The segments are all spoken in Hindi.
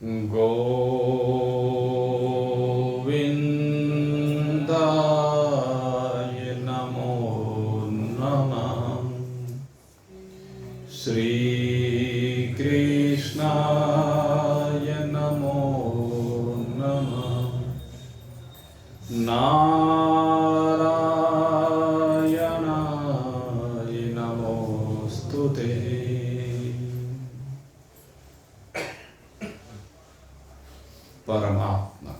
गोविन्दाय नमो नमः। श्रीकृष्णाय नमो नमः। नारायणाय नमोस्तुते। परमात्मा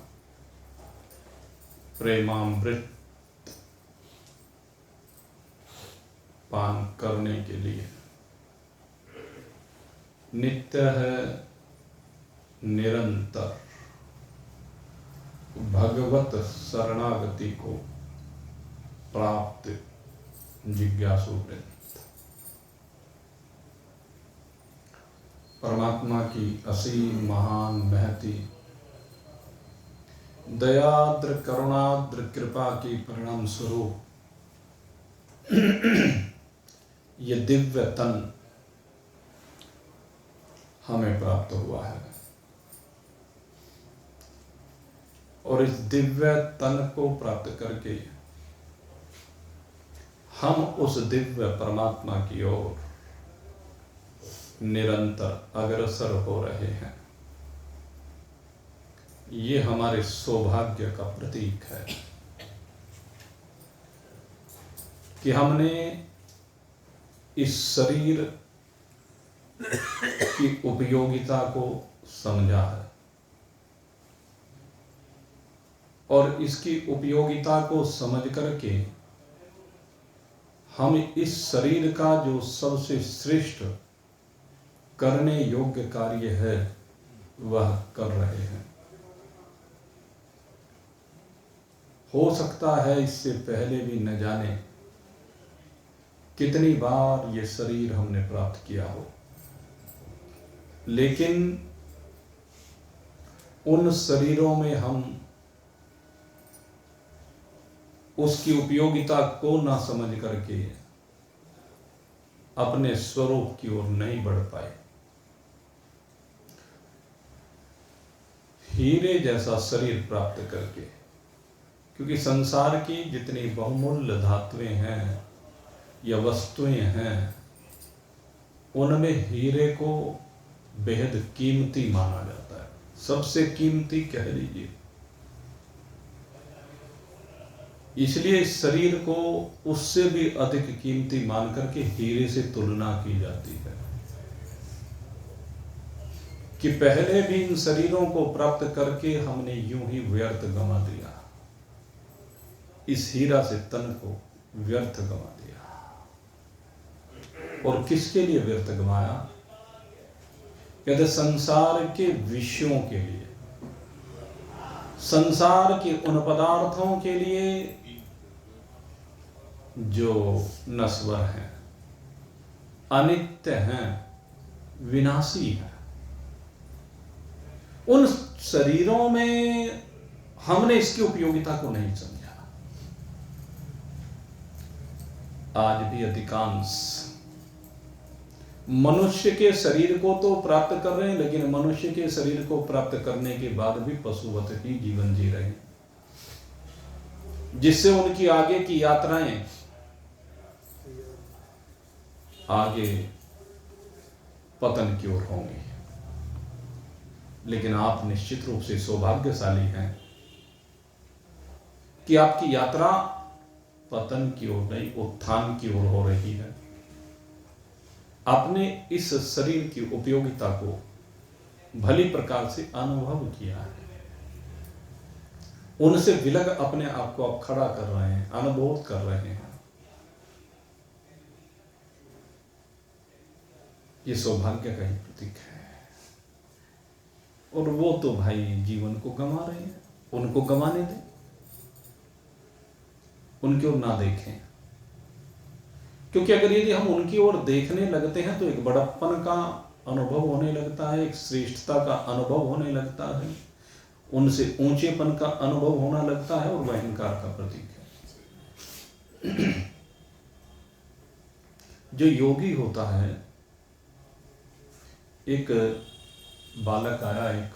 प्रेमामृत पान करने के लिए नित्य है निरंतर भगवत शरणागति को प्राप्त जिज्ञासु वृत्त। परमात्मा की असीम महान महती दयाद्र करुणाद्र कृपा की परिणाम स्वरूप ये दिव्य तन हमें प्राप्त हुआ है और इस दिव्य तन को प्राप्त करके हम उस दिव्य परमात्मा की ओर निरंतर अग्रसर हो रहे हैं। ये हमारे सौभाग्य का प्रतीक है कि हमने इस शरीर की उपयोगिता को समझा है और इसकी उपयोगिता को समझ करके हम इस शरीर का जो सबसे श्रेष्ठ करने योग्य कार्य है वह कर रहे हैं। हो सकता है इससे पहले भी न जाने कितनी बार ये शरीर हमने प्राप्त किया हो, लेकिन उन शरीरों में हम उसकी उपयोगिता को ना समझ करके अपने स्वरूप की ओर नहीं बढ़ पाए। हीरे जैसा शरीर प्राप्त करके, क्योंकि संसार की जितनी बहुमूल्य धातुएं हैं या वस्तुएं हैं उनमें हीरे को बेहद कीमती माना जाता है, सबसे कीमती कह लीजिए। इसलिए इस शरीर को उससे भी अधिक कीमती मान करके हीरे से तुलना की जाती है कि पहले भी इन शरीरों को प्राप्त करके हमने यूं ही व्यर्थ गंवा दिया, इस हीरा से तन को व्यर्थ गंवा दिया। और किसके लिए व्यर्थ गंवाया? कहते संसार के विषयों के लिए, संसार के उन पदार्थों के लिए जो नश्वर हैं, अनित्य हैं, विनाशी हैं। उन शरीरों में हमने इसकी उपयोगिता को नहीं समझा। आज भी अधिकांश मनुष्य के शरीर को तो प्राप्त कर रहे हैं, लेकिन मनुष्य के शरीर को प्राप्त करने के बाद भी पशुवत ही जीवन जी रहे हैं, जिससे उनकी आगे की यात्राएं आगे पतन की ओर होंगी। लेकिन आप निश्चित रूप से सौभाग्यशाली हैं कि आपकी यात्रा पतन की ओर नहीं, उत्थान की ओर हो रही है। आपने इस शरीर की उपयोगिता को भली प्रकार से अनुभव किया है, उनसे विलग अपने आप को आप खड़ा कर रहे हैं, अनुभव कर रहे हैं। ये सौभाग्य का ही प्रतीक है। और वो तो भाई जीवन को गंवा रहे हैं, उनको गंवाने दें, उनकी ओर ना देखें। क्योंकि अगर यदि हम उनकी ओर देखने लगते हैं तो एक बड़प्पन का अनुभव होने लगता है, एक श्रेष्ठता का अनुभव होने लगता है, उनसे ऊंचेपन का अनुभव होना लगता है और वह अहंकार का प्रतीक है। जो योगी होता है, एक बालक आया एक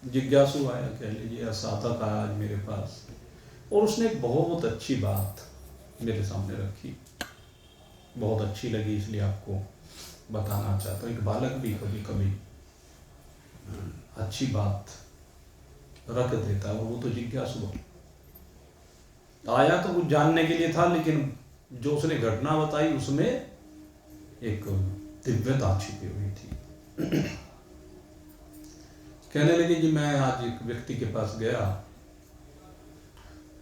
जिज्ञासु आया, कह लीजिए साधक आया आज मेरे पास, और उसने एक बहुत अच्छी बात मेरे सामने रखी, बहुत अच्छी लगी, इसलिए आपको बताना चाहता हूँ। एक बालक भी कभी कभी अच्छी बात रख देता है, और वो तो जिज्ञासु आया तो कुछ जानने के लिए था, लेकिन जो उसने घटना बताई उसमें एक दिव्यता छिपी हुई थी। कहने लगे जी मैं आज एक व्यक्ति के पास गया,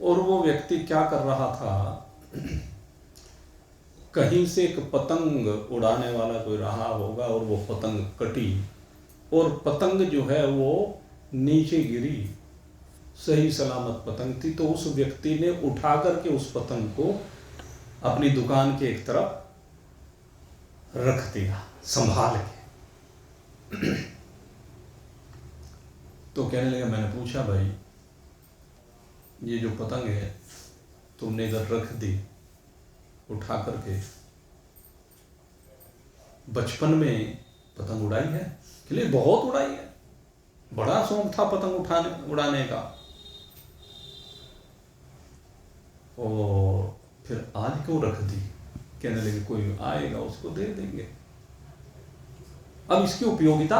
और वो व्यक्ति क्या कर रहा था, कहीं से एक पतंग उड़ाने वाला कोई रहा होगा, और वो पतंग कटी, और पतंग जो है वो नीचे गिरी, सही सलामत पतंग थी। तो उस व्यक्ति ने उठा करके उस पतंग को अपनी दुकान के एक तरफ रख दिया संभाल के। तो कहने लगा, मैंने पूछा भाई ये जो पतंग है तुमने इधर रख दी उठा करके, बचपन में पतंग उड़ाई है? के लिए बहुत उड़ाई है, बड़ा शौक था पतंग उड़ाने का, और फिर आज क्यों रख दी? कहने लगे कोई आएगा उसको दे देंगे। अब इसकी उपयोगिता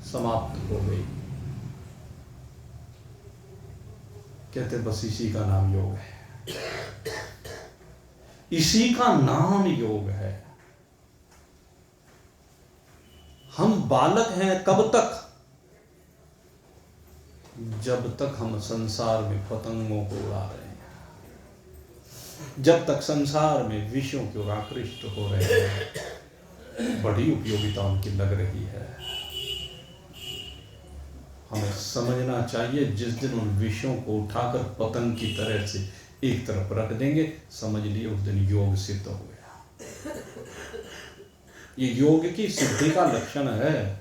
समाप्त हो गई। कहते बस इसी का नाम योग है, इसी का नाम योग है। हम बालक हैं कब तक? जब तक हम संसार में पतंगों को उड़ा रहे हैं, जब तक संसार में विषयों की ओर आकृष्ट हो रहे हैं, बड़ी उपयोगिता उनकी लग रही है। हमें समझना चाहिए, जिस दिन उन विषयों को उठाकर पतंग की तरह से एक तरफ रख देंगे, समझ लिए उस दिन योग सिद्ध हो गया। ये योग की सिद्धि का लक्षण है।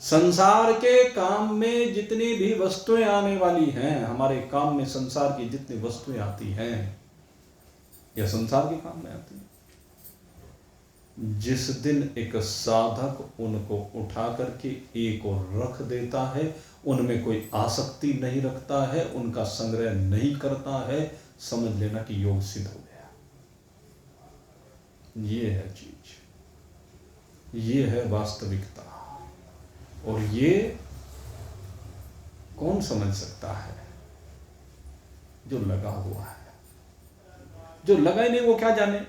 संसार के काम में जितनी भी वस्तुएं आने वाली हैं, हमारे काम में संसार की जितनी वस्तुएं आती हैं, यह संसार के काम में आती हैं। जिस दिन एक साधक उनको उठा करके एक और रख देता है, उनमें कोई आसक्ति नहीं रखता है, उनका संग्रह नहीं करता है, समझ लेना कि योग सिद्ध हो गया। ये है चीज, ये है वास्तविकता। और ये कौन समझ सकता है? जो लगा हुआ है। जो लगा ही नहीं वो क्या जाने?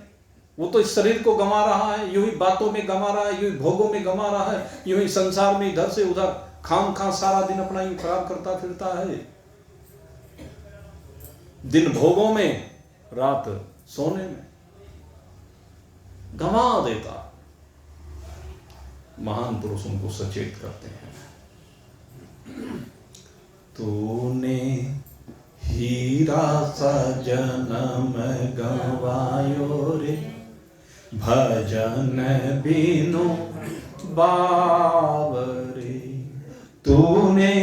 वो तो इस शरीर को गंवा रहा है, यूं ही बातों में गंवा रहा है, यूं ही भोगों में गंवा रहा है, यूं ही संसार में इधर से उधर खाम खा सारा दिन अपना यूं खराब करता फिरता है। दिन भोगों में, रात सोने में गंवा देता। महान पुरुष उनको सचेत करते हैं। तूने हीरा सा जन्म गंवायो रे, भजन बिनु बावरे। तूने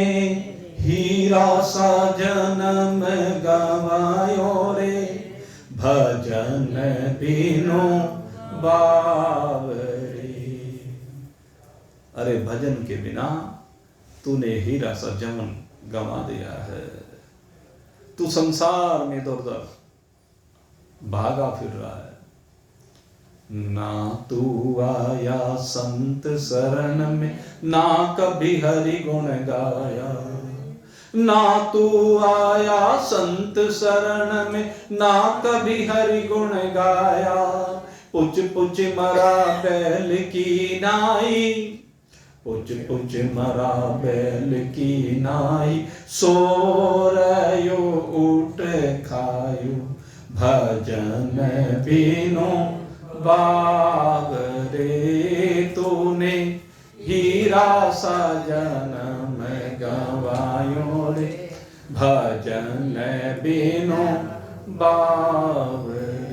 हीरा सा जन्म गंवायो रे, भजन बिनु बावरे। अरे भजन के बिना तूने हीरा सा जन्म गंवा दिया है। तू संसार में इधर उधर भागा फिर रहा है। ना तू आया संत शरण में, ना कभी हरि गुण गाया। ना तू आया संत शरण में, ना कभी हरि गुण गाया। पुछ पुछ मरा बैल की नाई, पुछ पुछ मरा बैल की नाई। सो रयो उठ खायो, भजन बिनु बावरे। तूने हीरा सा जन्म गंवायो रे, भजन बिनु बावरे।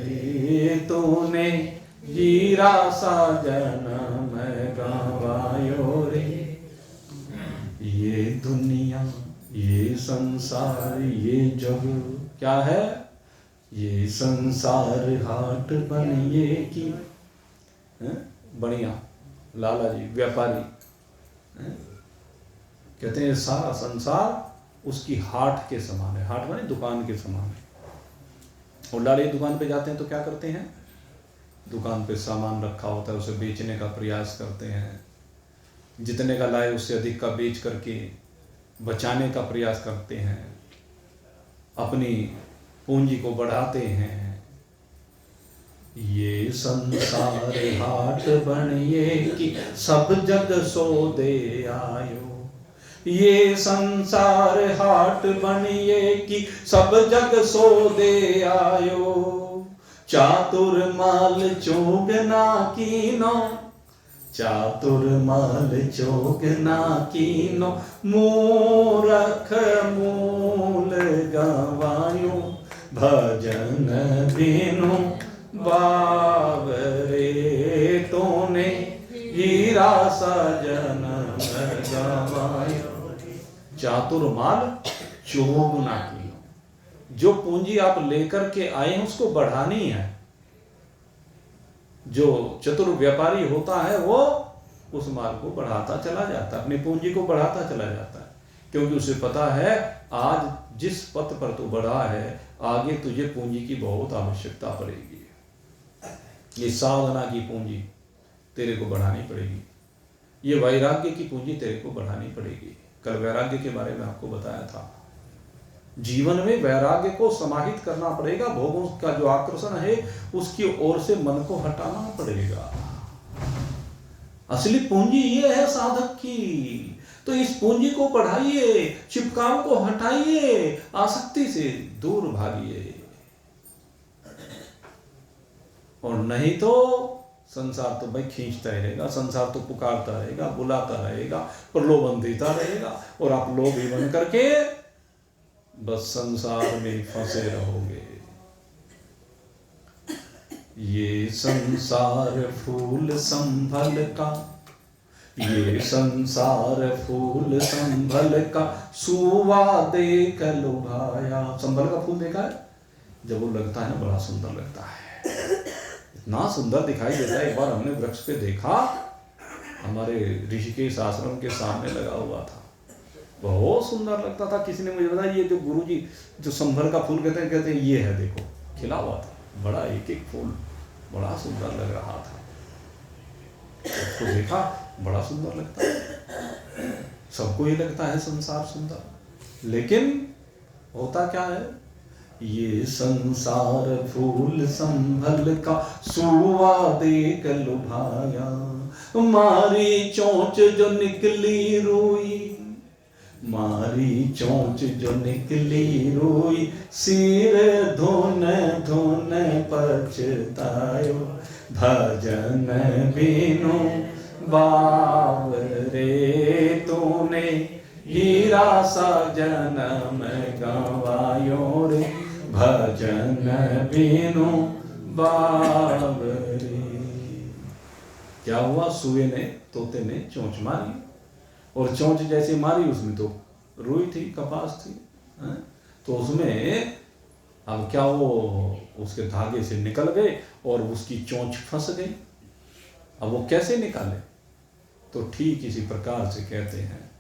तूने हीरा सा जन्म गंवायो रे। ये दुनिया, ये संसार, ये जग क्या है? ये संसार हाट बनिए की बढ़िया। लाला जी व्यापारी कहते हैं सारा संसार उसकी हाट के समान है। हाट माने दुकान के समान है। और लाले दुकान पे जाते हैं तो क्या करते हैं, दुकान पे सामान रखा होता है, उसे बेचने का प्रयास करते हैं, जितने का लाए उससे अधिक का बेच करके बचाने का प्रयास करते हैं, अपनी पूंजी को बढ़ाते हैं। ये संसार हाट बनिए कि सब जग सौदे आयो। ये संसार हाट बनिए कि सब जग सौदे आयो। चातुर माल चोगना कीनो, चातुर माल चोगना कीनो, मूरख मूल गवायो। भजन बिनु बावरे तोने, हीरा सजन गवायो। चातुर माल चोगना कीनो, जो पूंजी आप लेकर के आए हैं उसको बढ़ानी है। जो चतुर व्यापारी होता है वो उस माल को बढ़ाता चला जाता है, अपनी पूंजी को बढ़ाता चला जाता है, क्योंकि उसे पता है आज जिस पथ पर तू बढ़ा है आगे तुझे पूंजी की बहुत आवश्यकता पड़ेगी। ये साधना की पूंजी तेरे को बढ़ानी पड़ेगी, ये वैराग्य की पूंजी तेरे को बढ़ानी पड़ेगी। कल वैराग्य के बारे में आपको बताया था। जीवन में वैराग्य को समाहित करना पड़ेगा, भोगों का जो आकर्षण है उसकी ओर से मन को हटाना पड़ेगा। असली पूंजी ये है साधक की। तो इस पूंजी को बढ़ाइए, चिपकाव को हटाइए, आसक्ति से दूर भागिए। और नहीं तो संसार तो भाई खींचता रहेगा, संसार तो पुकारता रहेगा, बुलाता रहेगा, प्रलोभन देता रहेगा, और आप लोभी बन करके बस संसार में फंसे रहोगे। ये संसार फूल संभल का, ये संसार फूल संभल का, सुवा देख लुभाया। संभल का फूल देखा है? जब वो लगता है ना बड़ा सुंदर लगता है, इतना सुंदर दिखाई देता है। एक बार हमने वृक्ष पे देखा, हमारे ऋषिकेश आश्रम के सामने लगा हुआ था, बहुत सुंदर लगता था। किसी ने मुझे बताया ये जो गुरुजी जो संभल का फूल कहते हैं ये है, देखो खिला हुआ था, बड़ा एक एक फूल बड़ा सुंदर लग रहा था। उसको देखा, बड़ा सुंदर लगता है। सबको ही लगता है संसार सुंदर, लेकिन होता क्या है? ये संसार फूल संभल का, सुवा देख लुभाया। मारी चोंच जो निकली रोई, मारी चोंच जो निकली रोई, सिर धोन धोन पछतायो। भजन बिनु बावरे तूने, हीरा सा जन्म गवायो रे। भजन बिनु बावरे। क्या हुआ? सुए ने, तोते ने चोंच मारी, और चोंच जैसे मारी उसमें तो रुई थी, कपास थी, तो उसमें अब क्या वो उसके धागे से निकल गए और उसकी चोंच फंस गई। अब वो कैसे निकाले? तो ठीक इसी प्रकार से कहते हैं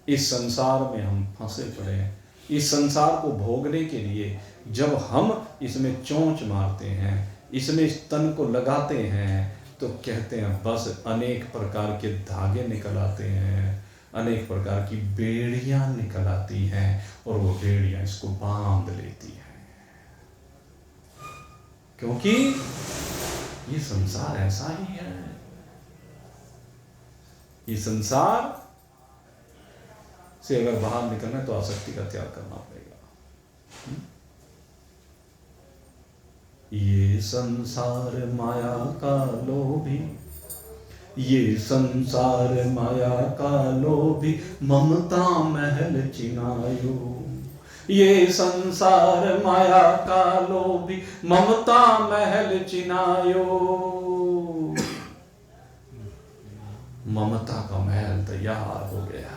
इस संसार में हम फंसे पड़े हैं। इस संसार को भोगने के लिए जब हम इसमें चोंच मारते हैं, इसमें इस तन को लगाते हैं, तो कहते हैं बस अनेक प्रकार के धागे निकल आते हैं, अनेक प्रकार की बेड़ियां निकल आती हैं, और वो बेड़ियां इसको बांध लेती हैं। क्योंकि ये संसार ऐसा ही है। ये संसार से अगर बाहर निकलना है तो आसक्ति का त्याग करना पड़ेगा। ये संसार माया का लोभी, ये संसार माया का लोभी, ममता महल चिनायो। ये संसार माया का लोभी, ममता महल चिनायो। ममता का महल तैयार हो गया,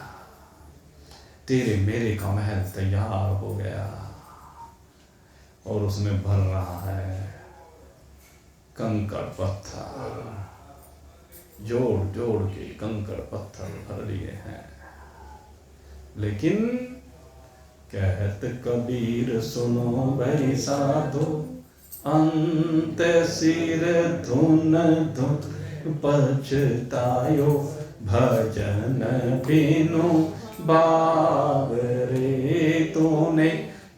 तेरे मेरे का महल तैयार हो गया, और उसमें भर रहा है कंकड़ पत्थर, जोड़ जोड़ के कंकड़ पत्थर भर लिए हैं। लेकिन कहत कबीर सुनो भई साधो, अंत सिर धुन धुन पछतायो, भजन बिनु बावरे, तूने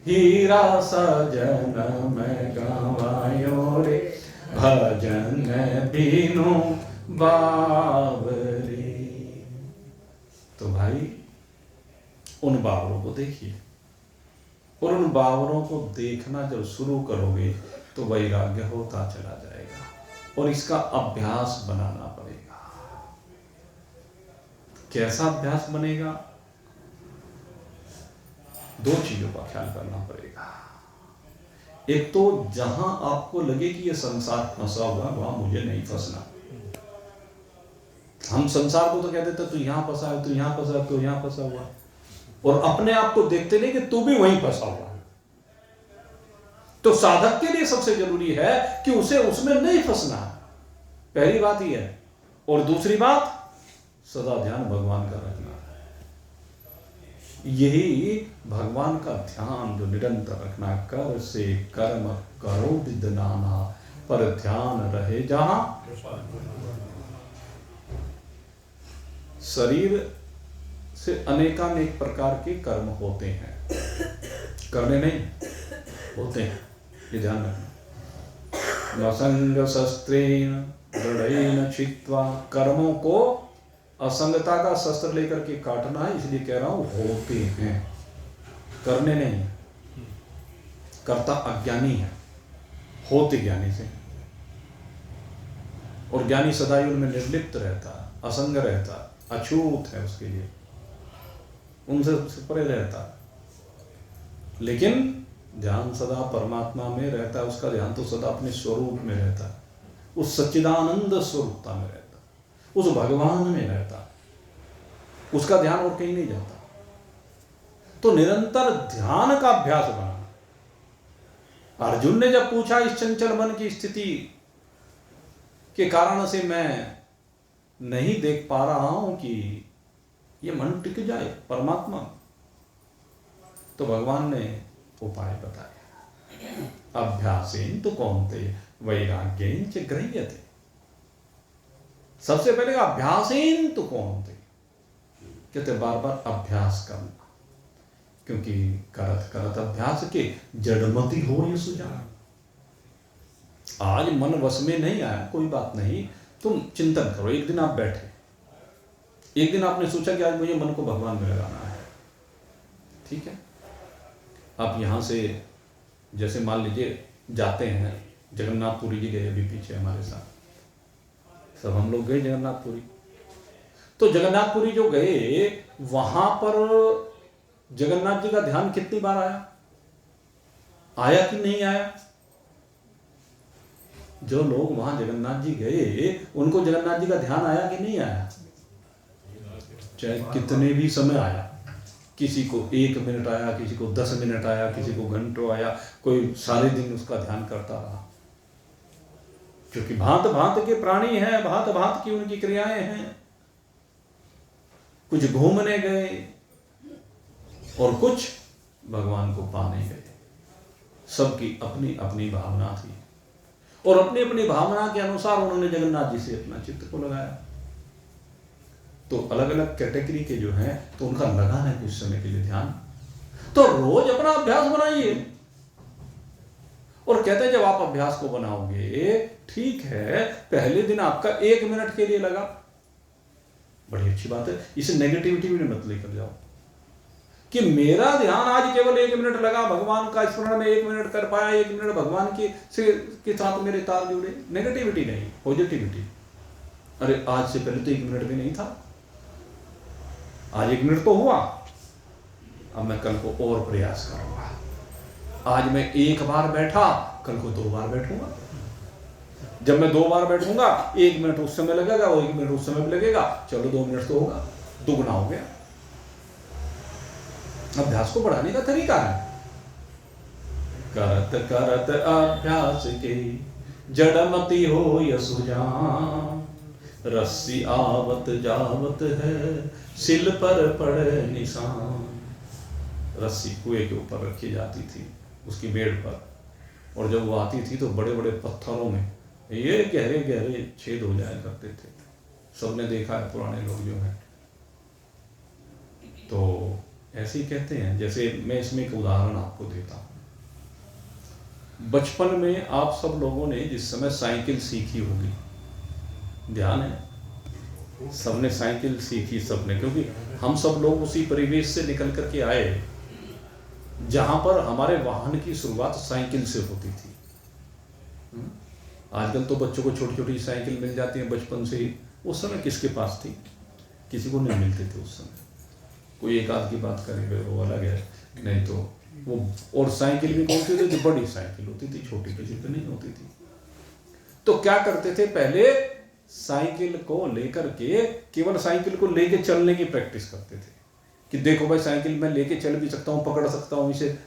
हीरा सजन में गवायो रे, भजन बिनु बावरे। तो भाई उन बावरों को देखिए, और उन बावरों को देखना जब शुरू करोगे तो वैराग्य होता चला जाएगा, और इसका अभ्यास बनाना पड़ेगा। कैसा अभ्यास बनेगा? दो चीजों का ख्याल करना पड़ेगा। एक तो जहां आपको लगे कि यह संसार फंसा हुआ, वहां मुझे नहीं फंसना। हम संसार को तो कहते थे तू यहां फंसा है, तू यहां फंसा है, तू यहां फंसा हुआ है, और अपने आप को देखते नहीं कि तू भी वहीं फंसा हुआ है। तो साधक के लिए सबसे जरूरी है कि उसे उसमें नहीं फंसना, पहली बात यह है। और दूसरी बात, सदा ध्यान भगवान का रखना है। यही भगवान का ध्यान जो निरंतर रखना, कर से कर्म करो विद नाना, पर ध्यान रहे जहां। शरीर से अनेकानेक प्रकार के कर्म होते हैं, करने नहीं होते हैं, ये ध्यान रखना। नसंग शस्त्रेण दृढ़ेन छित्त्वा, कर्मों को असंगता का शस्त्र लेकर के काटना है, इसलिए कह रहा हूं होते हैं, करने नहीं। कर्ता अज्ञानी है, होते ज्ञानी से, और ज्ञानी सदा ही उनमें निर्लिप्त रहता, असंग रहता, अछूत है उसके लिए, उनसे परे रहता। लेकिन ध्यान सदा परमात्मा में रहता है, उसका ध्यान तो सदा अपने स्वरूप में रहता है, उस सच्चिदानंद स्वरूपता में रहता, उस भगवान में रहता, उसका ध्यान और कहीं नहीं जाता। तो निरंतर ध्यान का अभ्यास बनाना। अर्जुन ने जब पूछा इस चंचल मन की स्थिति के कारण से मैं नहीं देख पा रहा हूं कि ये मन टिक जाए परमात्मा, तो भगवान ने उपाय बताया। अभ्यासेन तो कौन्ते वैराग्येन च गृह्यते। सबसे पहले अभ्यासेन तो कौन्ते, कहते बार बार अभ्यास करना, क्योंकि करत करत अभ्यास के जड़मति हो ये सुजान। आज मन वश में नहीं आया, कोई बात नहीं, तुम चिंतन करो। एक दिन आप बैठे, एक दिन आपने सोचा कि आज मुझे मन को भगवान में लगाना है, ठीक है। आप यहां से जैसे मान लीजिए जाते हैं, जगन्नाथपुरी जी गए अभी पीछे हमारे साथ, सब हम लोग गए जगन्नाथपुरी। तो जगन्नाथपुरी जो गए, वहां पर जगन्नाथ जी का ध्यान कितनी बार आया? आया कि नहीं आया? जो लोग वहां जगन्नाथ जी गए, उनको जगन्नाथ जी का ध्यान आया कि नहीं आया? चाहे कितने भी समय आया, किसी को 1 मिनट आया, किसी को 10 मिनट आया, किसी को घंटों आया, कोई सारे दिन उसका ध्यान करता रहा। क्योंकि भांत भांत के प्राणी हैं, भांत भांत की उनकी क्रियाएं हैं। कुछ घूमने गए और कुछ भगवान को पाने गए। सबकी अपनी अपनी भावना थी, और अपनी अपनी भावना के अनुसार उन्होंने जगन्नाथ जी से अपना चित्त को लगाया। तो अलग अलग कैटेगरी के जो हैं, तो उनका लगाना है कुछ समय के लिए ध्यान। तो रोज अपना अभ्यास बनाइए। और कहते हैं जब आप अभ्यास को बनाओगे, ठीक है, पहले दिन आपका 1 मिनट के लिए लगा, बड़ी अच्छी बात है। इसे नेगेटिविटी भी मत लेकर जाओ कि मेरा ध्यान आज केवल 1 मिनट लगा, भगवान का स्मरण में 1 मिनट कर पाया, 1 मिनट भगवान के साथ मेरे तार जुड़े। नेगेटिविटी नहीं, पॉजिटिविटी। अरे आज से पहले तो 1 मिनट भी नहीं था, आज 1 मिनट तो हुआ, अब मैं कल को और प्रयास करूंगा। आज मैं 1 बार बैठा, कल को 2 बार बैठूंगा। जब मैं 2 बार बैठूंगा, 1 मिनट उस समय लगेगा, वो 1 मिनट उस समय भी लगेगा, चलो 2 मिनट तो होगा, दुगना हो गया। अभ्यास को बढ़ाने का तरीका है। करत करत अभ्यास के जड़मति हो सुजान, रस्सी आवत जावत है, सिल पर पड़े निशान। रस्सी कुएं के ऊपर रखी जाती थी उसकी बेड़ पर, और जब वो आती थी तो बड़े बड़े पत्थरों में ये गहरे गहरे छेद हो जाया करते थे। सबने देखा है पुराने लोग जो हैं। तो ऐसे ही कहते हैं। जैसे मैं इसमें एक उदाहरण आपको देता हूँ। बचपन में आप सब लोगों ने जिस समय साइकिल सीखी होगी, ध्यान है, सबने साइकिल सीखी सबने, क्योंकि हम सब लोग उसी परिवेश से निकल करके आए जहां पर हमारे वाहन की शुरुआत साइकिल से होती थी। आजकल तो बच्चों को छोटी छोटी साइकिल मिल जाती है बचपन से ही। उस समय किसके पास थी? किसी को नहीं मिलते थे उस समय। कोई एक आध की बात करेंगे वो अलग है, नहीं तो वो। और साइकिल भी कौन सी होती थी? बड़ी साइकिल होती थी, छोटी किसी पे नहीं होती थी। तो क्या करते थे पहले, साइकिल को लेकर के, केवल साइकिल को लेके चलने की प्रैक्टिस करते थे कि देखो भाई साइकिल मैं लेके चल भी सकता हूँ, पकड़ सकता हूँ इसे।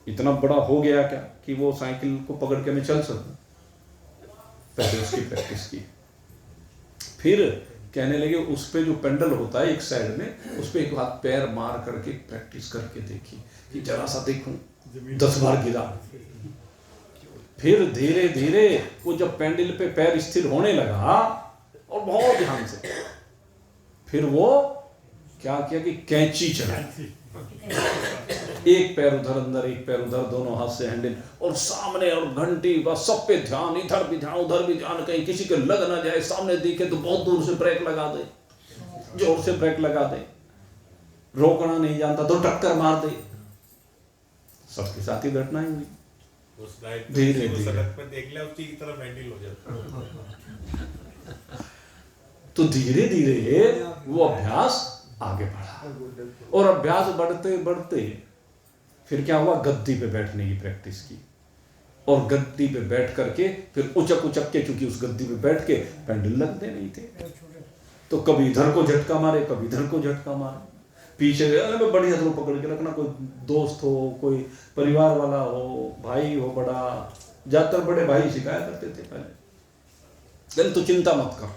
इतना बड़ा हो गया क्या कि वो साइकिल को पकड़ के मैं चल सकूं। पहले उसकी प्रैक्टिस की। फिर कहने लगे उस पे जो पेंडल होता है एक साइड में, उस पे एक हाथ पैर मार करके प्रैक्टिस करके देखी कि जरा सा देखूं, 10 बार गिरा। फिर धीरे धीरे वो जब पेंडल पे पैर स्थिर होने लगा और बहुत ध्यान से, फिर वो क्या किया कि कैंची चलाई। एक पैर उधर अंदर, एक पैर उधर, दोनों हाथ से हैंडल, और सामने, और घंटी बस सब पे ध्यान, इधर भी ध्यान उधर भी ध्यान, कहीं किसी के लग ना जाए। सामने दिखे तो बहुत दूर से ब्रेक लगा दे, जोर से ब्रेक लगा दे। रोकना नहीं जानता तो टक्कर मार दे। सबके साथ ही घटनाएं हुई। धीरे धीरे देख लिया उसकी तरफ हैंडल हो जाता। तो धीरे धीरे वो अभ्यास आगे बढ़ा, और अभ्यास बढ़ते बढ़ते फिर क्या हुआ, गद्दी पे बैठने की प्रैक्टिस की। और गद्दी पे बैठ करके फिर उचक उचक के, चूंकि उस गद्दी पे बैठ के पेंडल लगते नहीं थे, तो कभी इधर को झटका मारे, कभी इधर को झटका मारे। पीछे बढ़िया तो पकड़ के रखना, कोई दोस्त हो, कोई परिवार वाला हो, भाई हो बड़ा, ज्यादातर बड़े भाई सिखाया करते थे पहले। तू चिंता मत कर,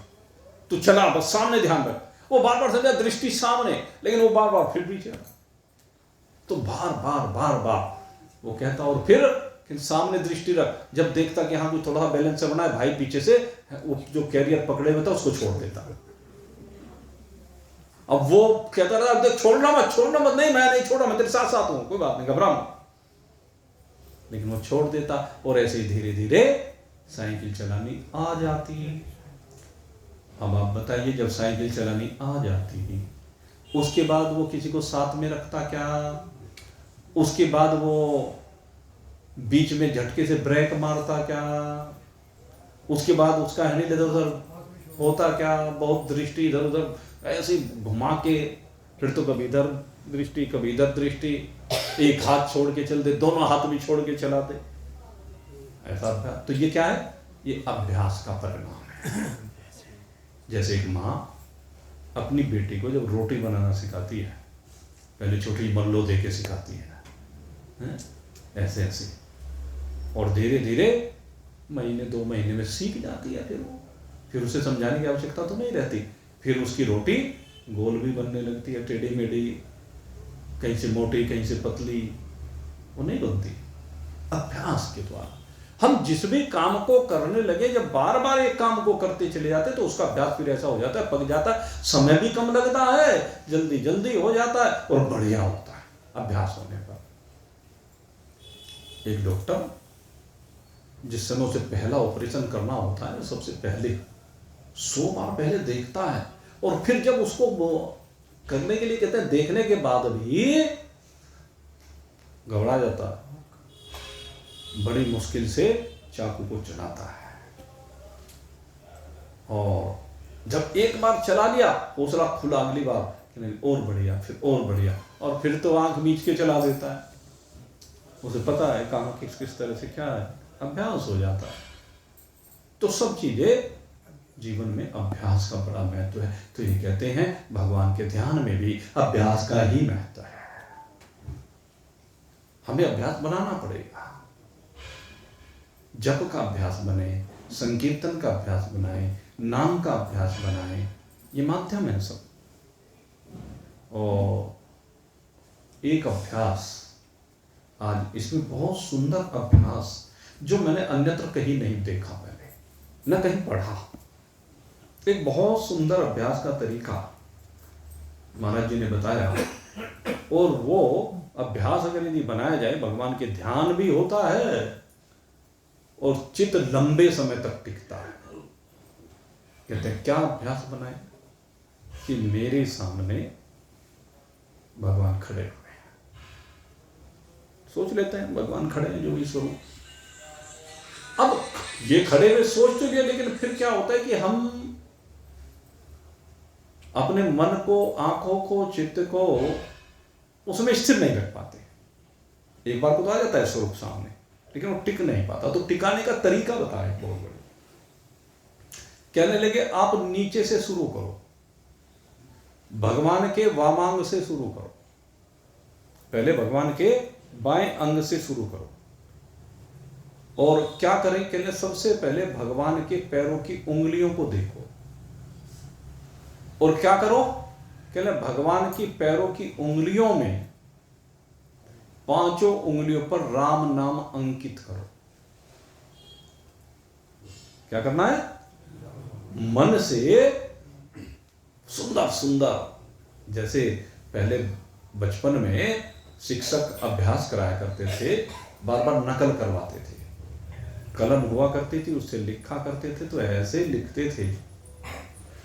तू चला बस सामने ध्यान रख। वो बार बार समझा दृष्टि सामने, लेकिन वो बार बार फिर पीछे। तो बार बार बार बार वो कहता, और फिर सामने दृष्टि रख। जब देखता कि हाँ कोई थोड़ा सा बैलेंस से बना है, भाई पीछे से वो जो कैरियर पकड़े हुए था उसको छोड़ देता। अब वो कहता रहा, अब देख छोड़ना मत, नहीं मैं नहीं छोड़ा, मैं तेरे साथ साथ हूं, कोई बात नहीं, घबरा मत। लेकिन वो छोड़ देता, और ऐसे ही धीरे धीरे साइकिल चलानी आ जाती। अब आप बताइए, जब साइकिल चलानी आ जाती, उसके बाद वो किसी को साथ में रखता क्या? उसके बाद वो बीच में झटके से ब्रेक मारता क्या? उसके बाद उसका हैंडल इधर उधर होता क्या? बहुत दृष्टि इधर उधर ऐसे घुमा के, फिर तो कभी इधर दृष्टि कभी इधर दृष्टि, एक हाथ छोड़ के चलते, दोनों हाथ भी छोड़ के चलाते, ऐसा अभ्यास। तो ये क्या है? ये अभ्यास का परिणाम है। जैसे एक माँ अपनी बेटी को जब रोटी बनाना सिखाती है, पहले छोटी मल्लो दे के सिखाती है, ऐसे ऐसे, और धीरे धीरे महीने 2 महीने में सीख जाती है। फिर उसे समझाने की आवश्यकता तो नहीं रहती। फिर उसकी रोटी गोल भी बनने लगती है, टेढ़ी मेढ़ी, कहीं से मोटी कहीं से पतली, वो नहीं बनती। अभ्यास के द्वारा हम जिस भी काम को करने लगे, जब बार बार एक काम को करते चले जाते तो उसका अभ्यास फिर ऐसा हो जाता है, पक जाता है, समय भी कम लगता है, जल्दी जल्दी हो जाता है और बढ़िया होता है अभ्यास होने पर। एक डॉक्टर जिस समय उसे पहला ऑपरेशन करना होता है, सबसे पहले 100 बार पहले देखता है, और फिर जब उसको करने के लिए कहते हैं, देखने के बाद भी घबरा जाता है, बड़ी मुश्किल से चाकू को चलाता है, और जब एक बार चला लिया हौसला खुला, अगली बार और बढ़िया, फिर और बढ़िया, और फिर तो आंख मीच के चला देता है। उसे पता है कहाँ किस किस तरह से क्या है, अभ्यास हो जाता है। तो सब चीजें जीवन में अभ्यास का बड़ा महत्व है। तो ये कहते हैं भगवान के ध्यान में भी अभ्यास का ही महत्व है। हमें अभ्यास बनाना पड़ेगा। जप का अभ्यास बने, संकीर्तन का अभ्यास बनाएं, नाम का अभ्यास बनाएं, ये माध्यम है सब। और एक अभ्यास आज इसमें बहुत सुंदर अभ्यास जो मैंने अन्यत्र कहीं नहीं देखा, मैंने न कहीं पढ़ा, एक बहुत सुंदर अभ्यास का तरीका महाराज जी ने बताया। और वो अभ्यास अगर यदि बनाया जाए, भगवान के ध्यान भी होता है और चित्त लंबे समय तक टिकता है। कहते हैं क्या अभ्यास बनाए कि मेरे सामने भगवान खड़े हुए हैं, सोच लेते हैं भगवान खड़े हैं जो भी स्वरूप। अब ये खड़े हुए सोच तो लिया, लेकिन फिर क्या होता है कि हम अपने मन को, आंखों को, चित्त को उसमें स्थिर नहीं रख पाते। एक बार को तो आ जाता है स्वरूप सामने, लेकिन वो टिक नहीं पाता। तो टिकाने का तरीका बताया बहुत बड़ा। कहने लगे आप नीचे से शुरू करो, भगवान के वामांग से शुरू करो, पहले भगवान के बाएं अंग से शुरू करो। और क्या करें, कहने सबसे पहले भगवान के पैरों की उंगलियों को देखो। और क्या करो, कहने भगवान की पैरों की उंगलियों में, पांचों उंगलियों पर राम नाम अंकित करो। क्या करना है, मन से सुंदर सुंदर, जैसे पहले बचपन में शिक्षक अभ्यास कराया करते थे, बार बार नकल करवाते थे, कलम हुआ करती थी, उससे लिखा करते थे, तो ऐसे लिखते थे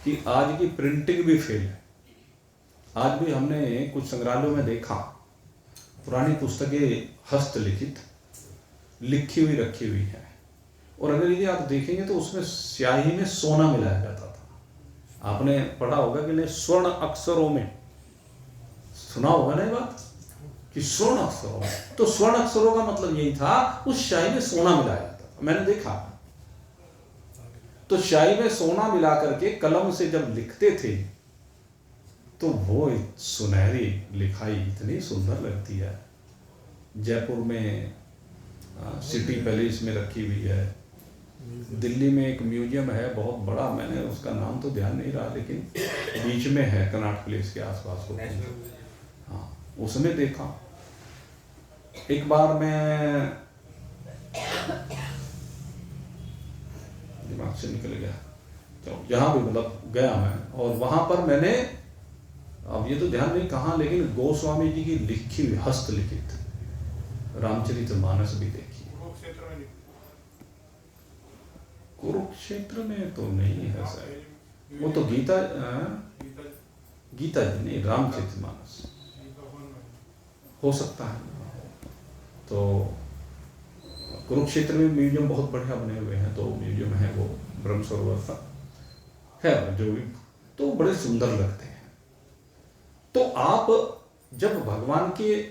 कि आज की प्रिंटिंग भी फेल है। आज भी हमने कुछ संग्रहालयों में देखा, पुरानी पुस्तकें हस्तलिखित लिखी हुई रखी हुई है, और अगर यदि आप देखेंगे तो उसमें स्याही में सोना मिलाया जाता था। आपने पढ़ा होगा कि नहीं, स्वर्ण अक्षरों में, सुना होगा ना ये बात कि स्वर्ण अक्षरों में। तो स्वर्ण अक्षरों का मतलब यही था, उस स्याही में सोना मिलाया जाता था, मैंने देखा। तो स्याही में सोना मिला करके कलम से जब लिखते थे तो वो सुनहरी लिखाई इतनी सुंदर लगती है। जयपुर में सिटी पैलेस में रखी हुई है, दिल्ली में एक म्यूजियम है बहुत बड़ा, मैंने उसका नाम तो ध्यान नहीं रहा, लेकिन बीच में है, कनॉट प्लेस के आसपास को। हाँ, उसमें देखा। एक बार मैं, दिमाग से निकल गया, चलो यहाँ भी मतलब गया मैं, और वहां पर मैंने, अब ये तो ध्यान नहीं कहाँ, लेकिन गोस्वामी जी की लिखी हुई हस्तलिखित रामचरितमानस भी देखी। कुरुक्षेत्र में तो नहीं है शायद, वो तो गीता जी नहीं, रामचरितमानस हो सकता है। तो कुरुक्षेत्र में म्यूजियम बहुत बढ़िया बने हुए हैं, तो म्यूजियम है वो ब्रह्म सरोवर है जो भी, तो बड़े सुंदर लगते हैं। तो आप जब भगवान के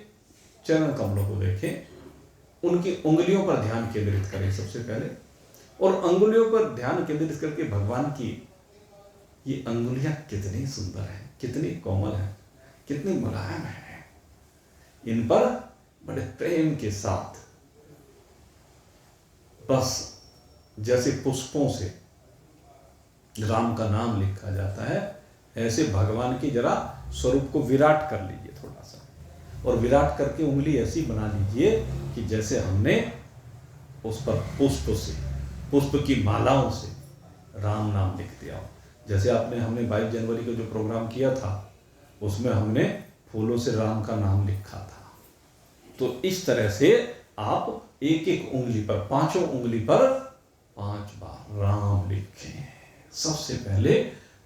चरण कमलों को देखें, उनकी उंगलियों पर ध्यान केंद्रित करें सबसे पहले, और अंगुलियों पर ध्यान केंद्रित करके भगवान की ये अंगुलियां कितनी सुंदर हैं, कितनी कोमल हैं, कितनी मुलायम हैं, इन पर बड़े प्रेम के साथ, बस जैसे पुष्पों से राम का नाम लिखा जाता है, ऐसे भगवान की जरा स्वरूप को विराट कर लीजिए थोड़ा सा, और विराट करके उंगली ऐसी बना लीजिए कि जैसे हमने उस पर पुष्प से, पुष्प की मालाओं से राम नाम लिख दिया हो। जैसे हमने 22 जनवरी को जो प्रोग्राम किया था, उसमें हमने फूलों से राम का नाम लिखा था। तो इस तरह से आप एक एक उंगली पर, पांचों उंगली पर 5 बार राम लिखें। सबसे पहले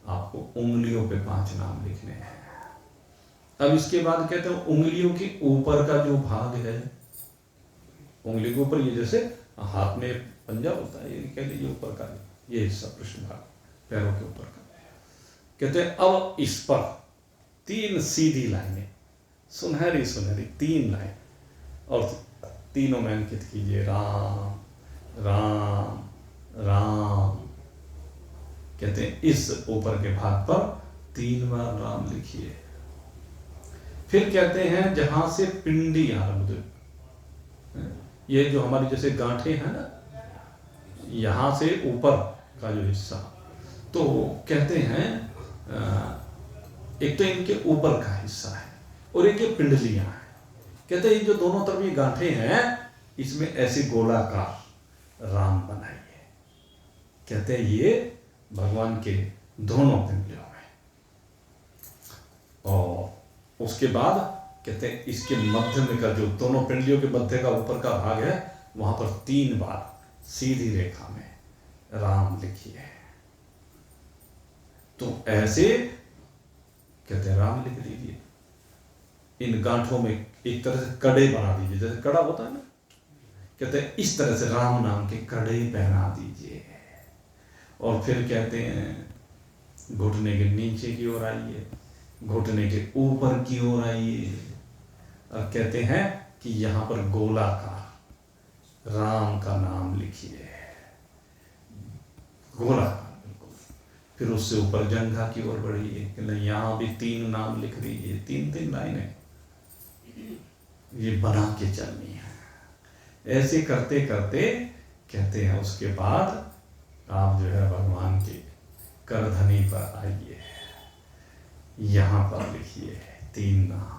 आपको उंगलियों पे 5 नाम लिखने हैं। अब इसके बाद कहते हैं उंगलियों के ऊपर का जो भाग है, उंगली के ऊपर, ये जैसे हाथ में पंजा होता है, ये कह लीजिए ऊपर का ये हिस्सा, पृष्ठ भाग, पैरों के ऊपर का। कहते हैं अब इस पर 3 सीधी लाइनें, सुनहरी सुनहरी 3 लाइन, और तीनों में अंकित कीजिए राम राम राम। कहते हैं इस ऊपर के भाग पर 3 बार राम लिखिए। फिर कहते हैं जहां से पिंडी आरंभ, ये जो हमारी जैसे गांठें हैं ना, यहाँ से ऊपर का जो हिस्सा, तो कहते हैं एक तो इनके ऊपर का हिस्सा है और एक ये पिंडलियां हैं। कहते हैं जो दोनों तरफ ये गांठें हैं, इसमें ऐसे गोलाकार राम बनाइए। कहते हैं ये भगवान के दोनों पिंडलियों में। और उसके बाद कहते हैं इसके मध्य में का जो दोनों पिंडलियों के मध्य का ऊपर का भाग है, वहां पर 3 बार सीधी रेखा में राम लिखिए। तो ऐसे कहते हैं राम लिख दीजिए। इन गांठों में एक तरह से कड़े बना दीजिए, जैसे कड़ा होता है ना, कहते हैं इस तरह से राम नाम के कड़े पहना दीजिए। और फिर कहते हैं घुटने के नीचे की ओर आइए, घुटने के ऊपर की ओर आइए, और कहते हैं कि यहां पर गोलाकार राम का नाम लिखिए, गोलाकार बिल्कुल। फिर उससे ऊपर जंघा की ओर बढ़िए, कि यहां भी 3 नाम लिख दीजिए, 3 लाइनें ये बना के चलनी है। ऐसे करते करते कहते हैं उसके बाद आप जो है भगवान के करधनी पर आइए, यहां पर लिखिए 3 नाम।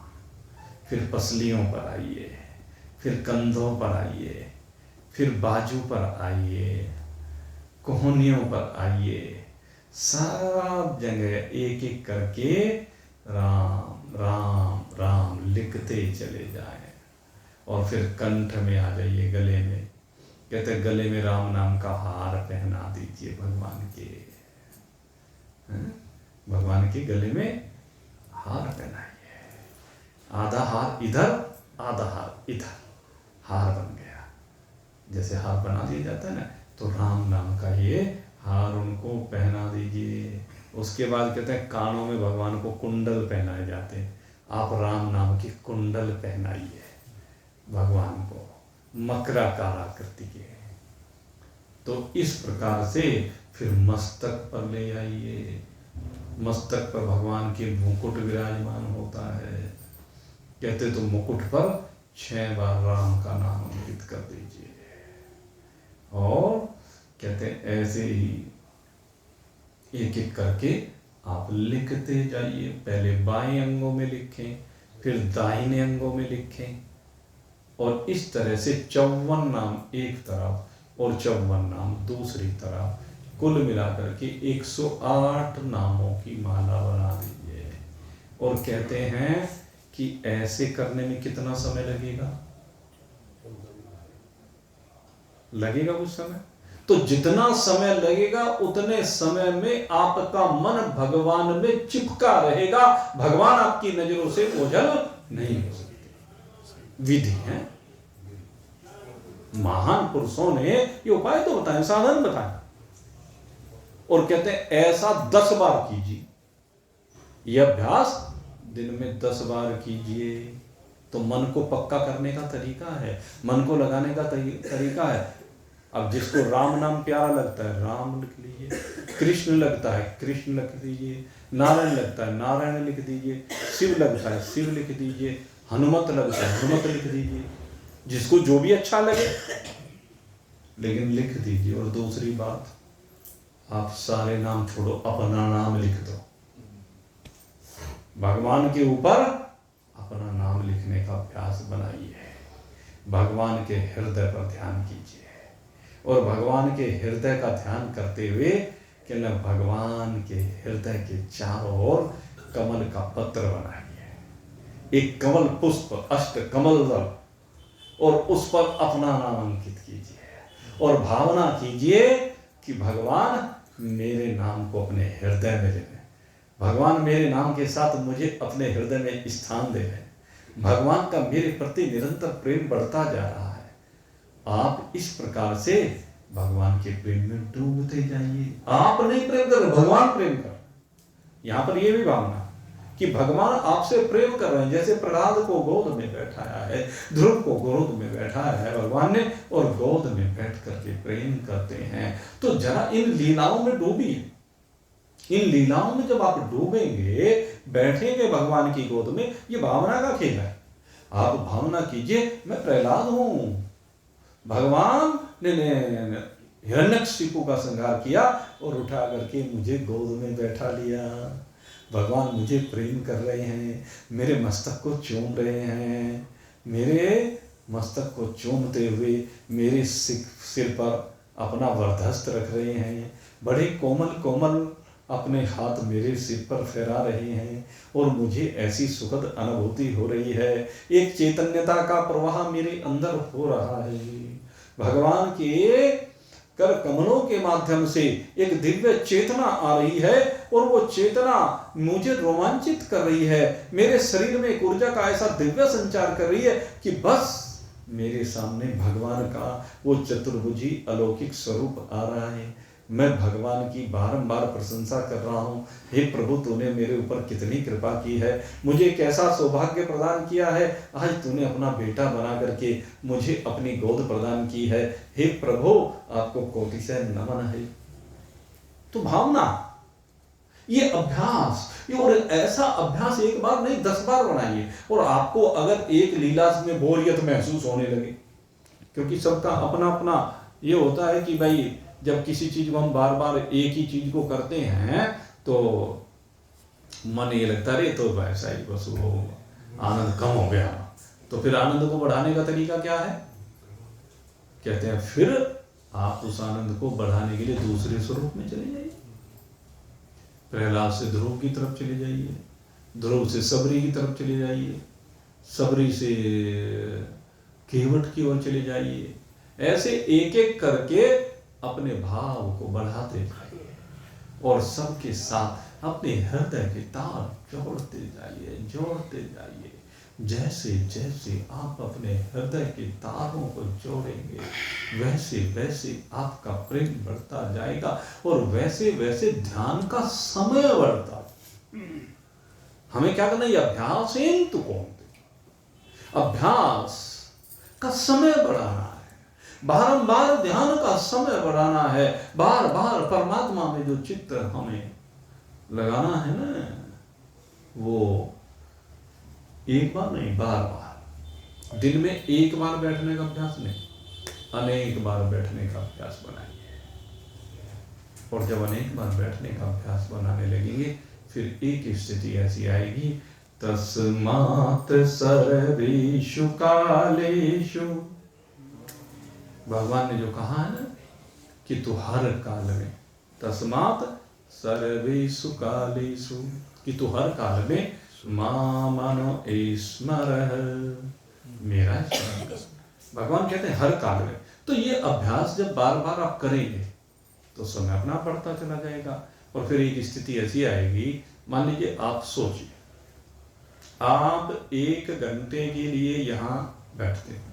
फिर पसलियों पर आइए, फिर कंधों पर आइए, फिर बाजू पर आइए, कोहनियों पर आइए, सारा जगह एक एक करके राम राम राम लिखते चले जाएं। और फिर कंठ में आ जाइए, गले में। कहते हैं गले में राम नाम का हार पहना दीजिए भगवान के। भगवान के गले में हार पहनाइए, आधा हार इधर, आधा हार इधर, हार बन गया। जैसे हार बना दिया जाता है ना, तो राम नाम का ये हार उनको पहना दीजिए। उसके बाद कहते हैं कानों में भगवान को कुंडल पहनाए जाते हैं। आप राम नाम की कुंडल पहनाइए भगवान को, मकराकार आकृति के। तो इस प्रकार से फिर मस्तक पर ले आइए। मस्तक पर भगवान के मुकुट विराजमान होता है। कहते तो मुकुट पर 6 बार राम का नाम अंकित कर दीजिए। और कहते हैं ऐसे ही एक एक करके आप लिखते जाइए। पहले बाएं अंगों में लिखें, फिर दाहिने अंगों में लिखें, और इस तरह से 54 नाम एक तरफ और 54 नाम दूसरी तरफ, कुल मिलाकर के 108 नामों की माला बना दीजिए। और कहते हैं कि ऐसे करने में कितना समय लगेगा? लगेगा कुछ समय। तो जितना समय लगेगा उतने समय में आपका मन भगवान में चिपका रहेगा, भगवान आपकी नजरों से ओझल नहीं हो सकते। विधि है, महान पुरुषों ने ये उपाय तो बताए, साधन बताए। और कहते हैं ऐसा 10 बार कीजिए। यह अभ्यास दिन में 10 बार कीजिए, तो मन को पक्का करने का तरीका है, मन को लगाने का तरीका है। अब जिसको राम नाम प्यारा लगता है राम लिख लीजिए, कृष्ण लगता है कृष्ण लिख दीजिए, नारायण लगता है नारायण लिख दीजिए, शिव लगता है शिव लिख दीजिए, हनुमत लगता है हनुमत लिख दीजिए, जिसको जो भी अच्छा लगे, लेकिन लिख दीजिए। और दूसरी बात, आप सारे नाम छोड़ो, अपना नाम लिख दो। भगवान के ऊपर अपना नाम लिखने का अभ्यास बनाइए। भगवान के हृदय पर ध्यान कीजिए, और भगवान के हृदय का ध्यान करते हुए कि न भगवान के हृदय के चारों ओर कमल का पत्र बनाइए, एक कमल पुष्प, अष्ट कमल दल, और उस पर अपना नाम अंकित कीजिए। और भावना कीजिए कि भगवान मेरे नाम को अपने हृदय में ले लें, भगवान मेरे नाम के साथ मुझे अपने हृदय में स्थान दे लें, भगवान का मेरे प्रति निरंतर प्रेम बढ़ता जा रहा है। आप इस प्रकार से भगवान के प्रेम में डूबते जाइए। आप नहीं प्रेम कर रहे, भगवान प्रेम कर। यहां पर यह भी भावना कि भगवान आपसे प्रेम कर रहे हैं। जैसे प्रहलाद को गोद में बैठाया है, ध्रुव को गोद में बैठाया है भगवान ने, और गोद में बैठ करके प्रेम करते हैं। तो जरा इन लीलाओं में डूबिए। इन लीलाओं में जब आप डूबेंगे, बैठेंगे भगवान की गोद में, ये भावना का खेल है। आप भावना कीजिए मैं प्रहलाद हूं, भगवान ने हिरण्यकशिपु का संहार किया और उठा करके मुझे गोद में बैठा लिया। भगवान मुझे प्रेम कर रहे हैं, मेरे मस्तक को चूम रहे हैं, मेरे मस्तक को चूमते हुए मेरे सिर पर अपना वरदहस्त रख रहे हैं, बड़े कोमल कोमल अपने हाथ मेरे सिर पर फहरा रहे हैं और मुझे ऐसी सुखद अनुभूति हो रही है, एक चैतन्यता का प्रवाह मेरे अंदर हो रहा है। भगवान के कर कमलों के माध्यम से एक दिव्य चेतना आ रही है और वो चेतना मुझे रोमांचित कर रही है, मेरे शरीर में एक ऊर्जा का ऐसा दिव्य संचार कर रही है कि बस मेरे सामने भगवान का वो चतुर्भुजी अलौकिक स्वरूप आ रहा है। मैं भगवान की बारंबार प्रशंसा कर रहा हूँ, हे प्रभु तूने मेरे ऊपर कितनी कृपा की है, मुझे कैसा सौभाग्य प्रदान किया है, आज तूने अपना बेटा बना करके मुझे अपनी गोद प्रदान की है, हे प्रभु आपको कोटि से नमन है। तो भावना, ये अभ्यास, और ऐसा अभ्यास एक बार नहीं 10 बार बनाइए। और आपको अगर एक लीला में बोरियत महसूस होने लगे, क्योंकि सबका अपना अपना ये होता है कि भाई जब किसी चीज को हम बार बार एक ही चीज को करते हैं तो मन ये लगता है तो वैसा ही बस वो आनंद कम हो गया। तो फिर आनंद को बढ़ाने का तरीका क्या है? कहते हैं फिर आप उस आनंद को बढ़ाने के लिए दूसरे स्वरूप में चले जाइए। प्रहलाद से ध्रुव की तरफ चले जाइए, ध्रुव से सबरी की तरफ चले जाइए, सबरी से केवट की ओर चले जाइए। ऐसे एक एक करके अपने भाव को बढ़ाते जाइए और सबके साथ अपने हृदय के तार जोड़ते जाइए। जैसे जैसे आप अपने हृदय के तारों को जोड़ेंगे वैसे वैसे आपका प्रेम बढ़ता जाएगा और वैसे वैसे ध्यान का समय बढ़ता। हमें क्या करना है? अभ्यास अभ्यास का समय बढ़ाना है, बारंबार ध्यान का समय बढ़ाना है, बार बार परमात्मा में जो चित्त हमें लगाना है ना, वो एक बार नहीं बार बार, दिन में एक बार बैठने का अभ्यास नहीं, अनेक बार बैठने का अभ्यास बनाइए। और जब अनेक बार बैठने का अभ्यास बनाने लगेंगे फिर एक स्थिति ऐसी आएगी, तस्मात् सर्वेषु कालेषु, भगवान ने जो कहा है ना कि तू हर काल में, तस्मात् सर्वेषु कालेषु, कि तू हर काल में मामनो स्मरः, मेरा स्मरण कर। भगवान कहते हैं हर काल में। तो ये अभ्यास जब बार बार आप करेंगे तो समय अपना बढ़ता चला जाएगा। और फिर एक स्थिति ऐसी आएगी, मान लीजिए आप सोचिए आप 1 घंटे के लिए यहाँ बैठते हैं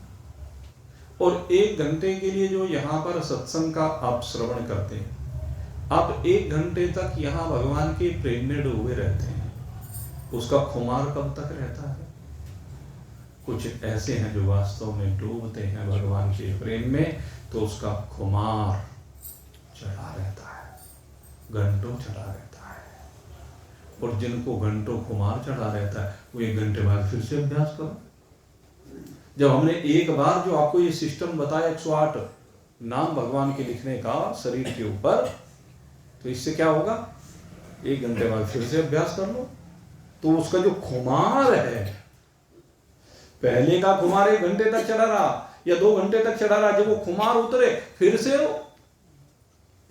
और 1 घंटे के लिए जो यहाँ पर सत्संग का आप श्रवण करते हैं, आप 1 घंटे तक यहाँ भगवान के प्रेम में डूबे रहते हैं, उसका खुमार कब तक रहता है? कुछ ऐसे हैं जो वास्तव में डूबते हैं भगवान के प्रेम में, तो उसका खुमार चढ़ा रहता है, घंटों चढ़ा रहता है। और जिनको घंटों खुमार चढ़ा रहता है वो 1 घंटे बाद फिर से अभ्यास करो। जब हमने एक बार जो आपको ये सिस्टम बताया 108 नाम भगवान के लिखने का शरीर के ऊपर, तो इससे क्या होगा? 1 घंटे बाद फिर से अभ्यास कर लो। तो उसका जो खुमार है, पहले का खुमार 1 घंटे तक चढ़ा रहा या 2 घंटे तक चढ़ा रहा, जब वो खुमार उतरे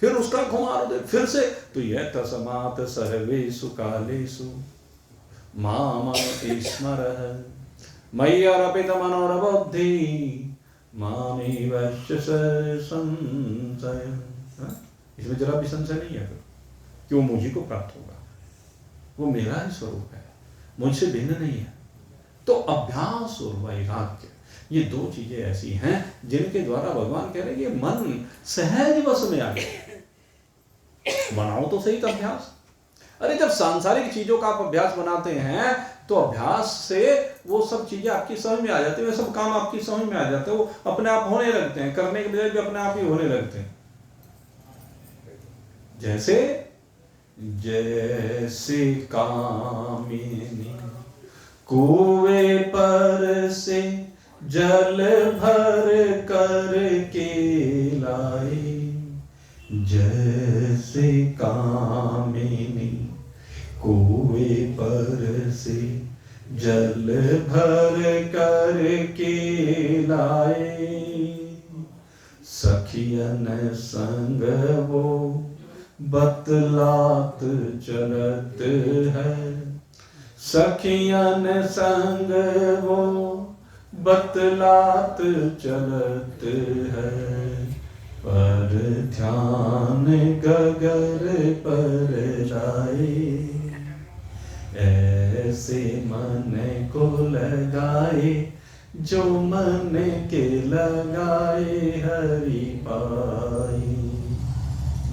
फिर उसका खुमार उतरे फिर से, तो यह तस्मात् सर्वेषु कालेषु मामनो स्मरः मयि अर्पित मनोरबुद्धि मामेव संशय। इसमें जरा भी संशय नहीं है कि वो मुझी को प्राप्त होगा, वो मेरा ही स्वरूप है, मुझसे भिन्न नहीं है। तो अभ्यास और वैराग्य, ये 2 चीजें ऐसी हैं जिनके द्वारा भगवान कह रहे हैं कि मन सहज वश में आ गया। बनाओ तो सही अभ्यास। अरे जब सांसारिक चीजों का आप अभ्यास बनाते हैं तो अभ्यास से वो सब चीजें आपकी समझ में आ जाती है, वो सब काम आपकी समझ में आ जाते हैं, वो अपने आप होने लगते हैं, करने के बजाय भी अपने आप ही होने लगते हैं। जैसे कामिनी कुएं पर से जल भर कर के लाई, जैसे कामिनी कुएं पर से जल भर कर के लाए, सखियन संग वो बतलात चलत है, सखियन संग वो बतलात चलत है, पर ध्यान गगर पर जाए, ऐसे मन को लगाए जो मन के लगाए हरि पाई।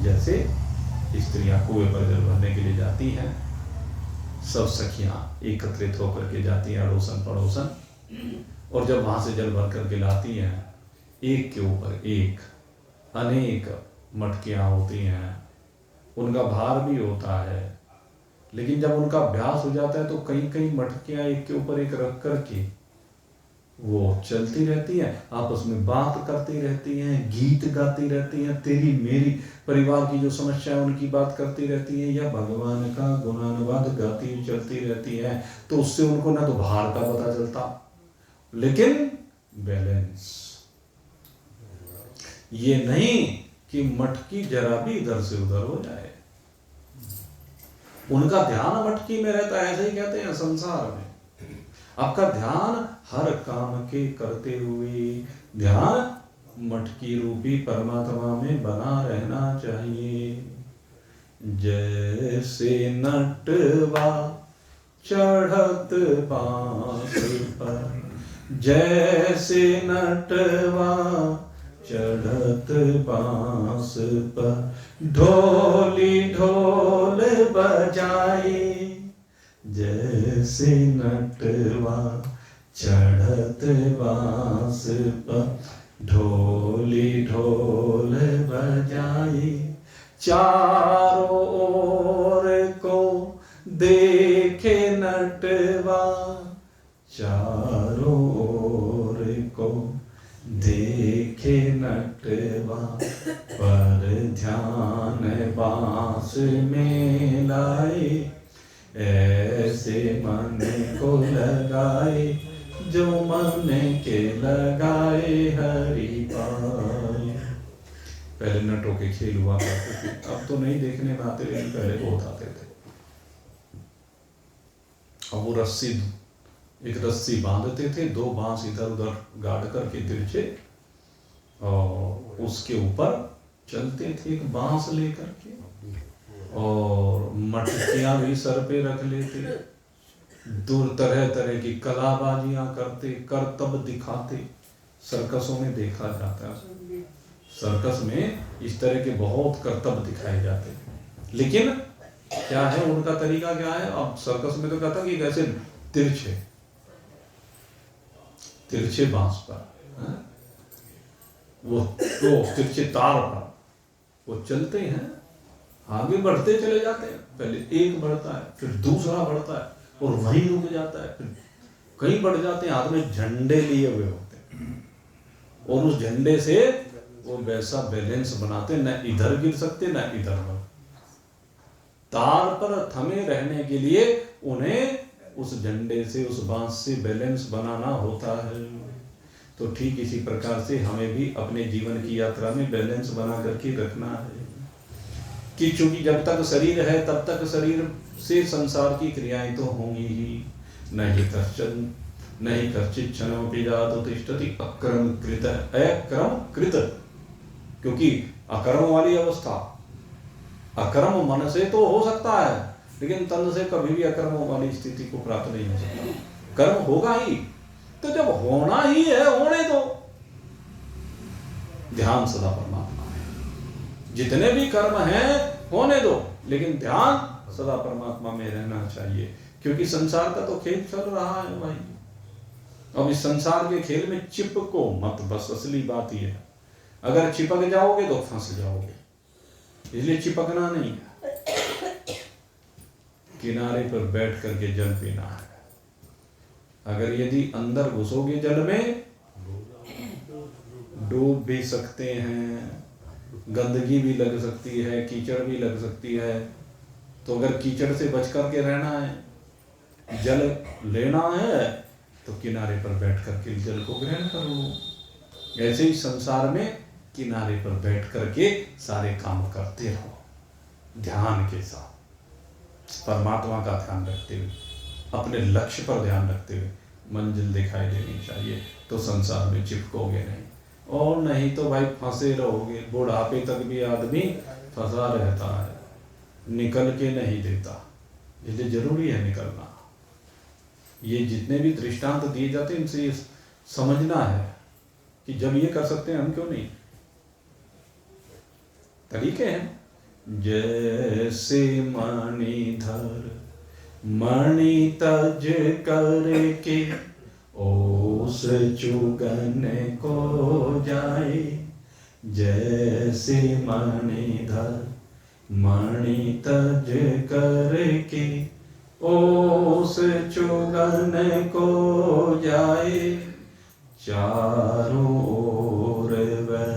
जैसे स्त्रियां कुएं पर जल भरने के लिए जाती हैं, सब सखियां एकत्रित होकर के जाती हैं अड़ोसन पड़ोसन, और जब वहां से जल भर करके लाती हैं, एक के ऊपर एक अनेक मटकियां होती हैं, उनका भार भी होता है, लेकिन जब उनका अभ्यास हो जाता है तो कई कई मटकियां एक के ऊपर एक रख करके वो चलती रहती हैं, आपस में बात करती रहती हैं, गीत गाती रहती हैं, तेरी मेरी परिवार की जो समस्या है उनकी बात करती रहती हैं, या भगवान का गुणानुवाद गाती चलती रहती हैं। तो उससे उनको ना तो भार का पता चलता, लेकिन बैलेंस। ये नहीं कि मटकी जरा भी इधर से उधर हो जाए, उनका ध्यान मटकी में रहता है। ऐसे ही कहते हैं संसार में आपका ध्यान हर काम के करते हुए ध्यान मटकी रूपी परमात्मा में बना रहना चाहिए। जैसे नटवा चढ़त बांस पर, जैसे नटवा चढ़त बांस पर, ढोली ढोल बजाए, जैसे नटवा चढ़त बांस पर, ढोली ढोल बजाए, चारों ओर को देखे नटवा, चारों ओर को देखे नटवा, पर ध्यान बांस में लाए, ऐसे मन को लगाए जो मन के लगाए हरि पाए। पहले नटों के खेल हुआ करते थे, अब तो नहीं देखने में आते, लेकिन पहले बहुत आते थे। अब वो एक रस्सी बांधते थे, दो बांस इधर उधर गाड़ करके तिरछे, और उसके ऊपर चलते थे एक बांस लेकर के, और मटकियां भी सर पे रख लेते, दूर तरह तरह की कलाबाजियां करते, करतब दिखाते। सर्कसों में देखा जाता है, सर्कस में इस तरह के बहुत करतब दिखाए जाते हैं, लेकिन क्या है उनका तरीका क्या है? अब सर्कस में तो कहता कि कैसे तिरछे तिरछे बांस पर, वो तिरछे तार पर वो चलते हैं, आगे बढ़ते चले जाते हैं। पहले एक बढ़ता है, फिर दूसरा बढ़ता है, और वहीं रुक जाता है, फिर कहीं बढ़ जाते हैं। हाथ में झंडे लिए हुए होते हैं, और उस झंडे से वो वैसा बैलेंस बनाते, न इधर गिर सकते न इधर। तार पर थमे रहने के लिए उन्हें उस झंडे से, उस बांस से बैलेंस बनाना होता है। तो ठीक इसी प्रकार से हमें भी अपने जीवन की यात्रा में बैलेंस बना करके रखना है, कि चूंकि जब तक शरीर है तब तक शरीर से संसार की क्रियाएं तो होंगी ही। नहीं कश्चित् क्षणमपि जातु तिष्ठति अक्रम कृत अक्रम कृत, क्योंकि अकर्म वाली अवस्था, अकर्म मन से तो हो सकता है, लेकिन तन से कभी भी अकर्म वाली स्थिति को प्राप्त नहीं हो सकता। कर्म होगा ही, तो जब होना ही है होने दो। ध्यान सदा परमात्मा है, जितने भी कर्म हैं होने दो, लेकिन ध्यान सदा परमात्मा में रहना चाहिए, क्योंकि संसार का तो खेल चल रहा है भाई। अब इस संसार के खेल में चिपको मत, बस असली बात यह है। अगर चिपक जाओगे तो फंस जाओगे, इसलिए चिपकना नहीं है, किनारे पर बैठ करके जल पीना है। अगर यदि अंदर घुसोगे जल में, डूब भी सकते हैं, गंदगी भी लग सकती है, कीचड़ भी लग सकती है। तो अगर कीचड़ से बच कर के रहना है, जल लेना है, तो किनारे पर बैठ कर के जल को ग्रहण कर लो। ऐसे ही संसार में किनारे पर बैठ करके सारे काम करते रहो, ध्यान के साथ, परमात्मा का ध्यान रखते हुए, अपने लक्ष्य पर ध्यान रखते हुए। मंजिल दिखाई देनी चाहिए, तो संसार में चिपकोगे नहीं, और नहीं तो भाई फंसे रहोगे। बुढ़ापे तक भी आदमी फंसा रहता है, निकल के नहीं देता। इसलिए जरूरी है निकलना। ये जितने भी दृष्टांत दिए जाते हैं, इनसे ये समझना है कि जब ये कर सकते हैं, हम क्यों नहीं। तरीके हैं। जैसे मणिधर मणि तज करके ओस चुगन को जाए, जैसे मणिधर मणि तज करके ओस चुगन को जाए, चारों ओर वह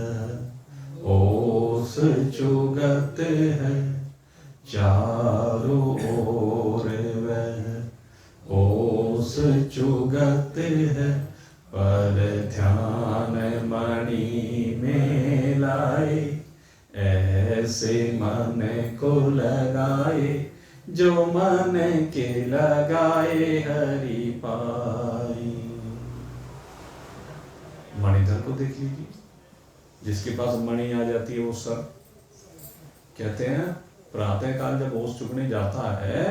ओस चुगत है, चारों ओर वह ओस चुगत है, पर ध्यान मणि में लाए, ऐसे मन को लगाए, जो मन के लगाए हरि पाई। मणिधर को देख लीजिए, जिसके पास मणि आ जाती है वो सर, कहते हैं प्रातः काल जब ओस चुगने जाता है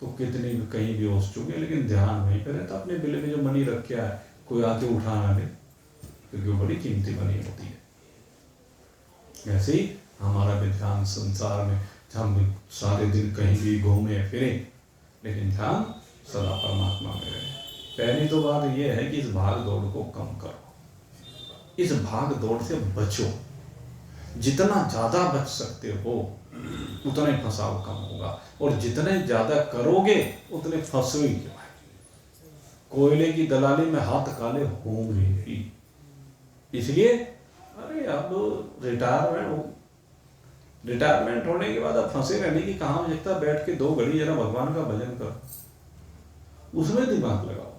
तो कितनी भी कहीं भी ओस चुगे, लेकिन ध्यान वहीं पर रहता। अपने बिले में जो मणि रखा है, कोई आके उठा ना ले, क्योंकि वो बड़ी कीमती मणि होती है। ऐसे ही हमारा भी ध्यान संसार में, हम सारे दिन कहीं भी घूमे फिरे, लेकिन ध्यान सदा परमात्मा में रहे। पहली तो बात यह है कि इस भाग दौड़ को कम करो, इस भाग दौड़ से बचो। जितना ज्यादा बच सकते हो उतना ही फंसाव कम होगा, और जितने ज्यादा करोगे उतने फंसोगे। कोयले की दलाली में हाथ काले होंगे ही। इसलिए अरे अब रिटायरमेंट होने के बाद अब फंसे रहने की कहाँ आवश्यकता। बैठ के 2 घड़ी जरा भगवान का भजन करो, उसमें दिमाग लगाओ।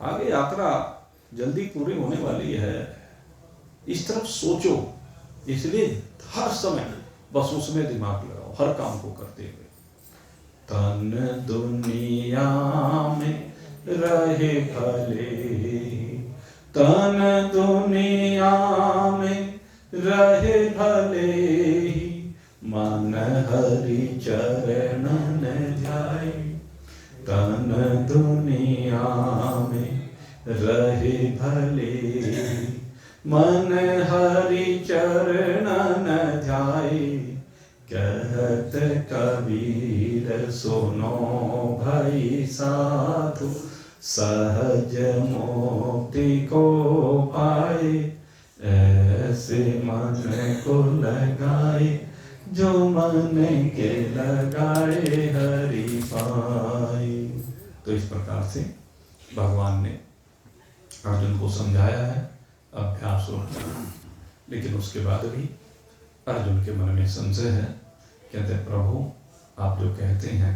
आगे यात्रा जल्दी पूरी होने वाली है, इस तरफ सोचो। इसलिए हर समय बस उसमें दिमाग लगाओ, हर काम को करते हुए। तन दुनिया में रहे भले, तन दुनिया में रहे भले, मन हरि चरण ध्याए। तन दुनिया में रहे भले, मन हरि चरण ध्याए। कहत कबीर सुनो भाई साधु, सहज मुक्ति को पाए। ऐसे मन को लगाए, जो मन के लगाए हरि पाए। तो इस प्रकार से भगवान ने अर्जुन को समझाया है अभ्यास और ज्ञान। लेकिन उसके बाद भी अर्जुन के मन में संशय है। कहते हैं प्रभु आप जो कहते हैं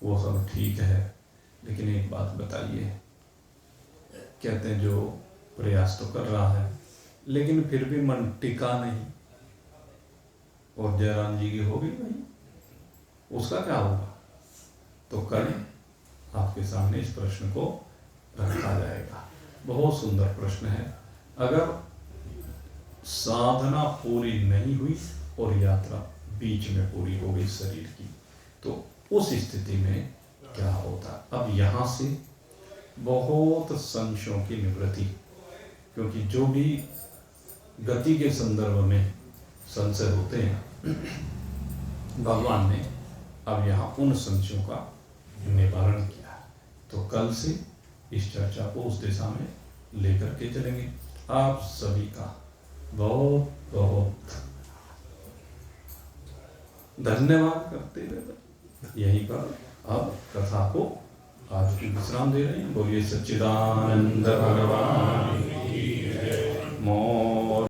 वो सब ठीक है, लेकिन एक बात बताइए। कहते हैं जो प्रयास तो कर रहा है लेकिन फिर भी मन टिका नहीं, और जयराम जी की होगी नहीं, उसका क्या होगा? तो कल आपके सामने इस प्रश्न को रखा जाएगा। बहुत सुंदर प्रश्न है। अगर साधना पूरी नहीं हुई और यात्रा बीच में पूरी हो गई शरीर की, तो उस स्थिति में क्या होता? अब यहाँ से बहुत संशयों की निवृत्ति, क्योंकि जो भी गति के संदर्भ में संशय होते हैं, भगवान ने अब यहाँ उन संशयों का निवारण किया। तो कल से इस चर्चा को उस दिशा में लेकर के चलेंगे। आप सभी का बहुत बहुत धन्यवाद करते हुए यहीं पर अब कथा को आज की विश्राम दे रहे हैं। बोलिए सच्चिदानंद भगवान की जय।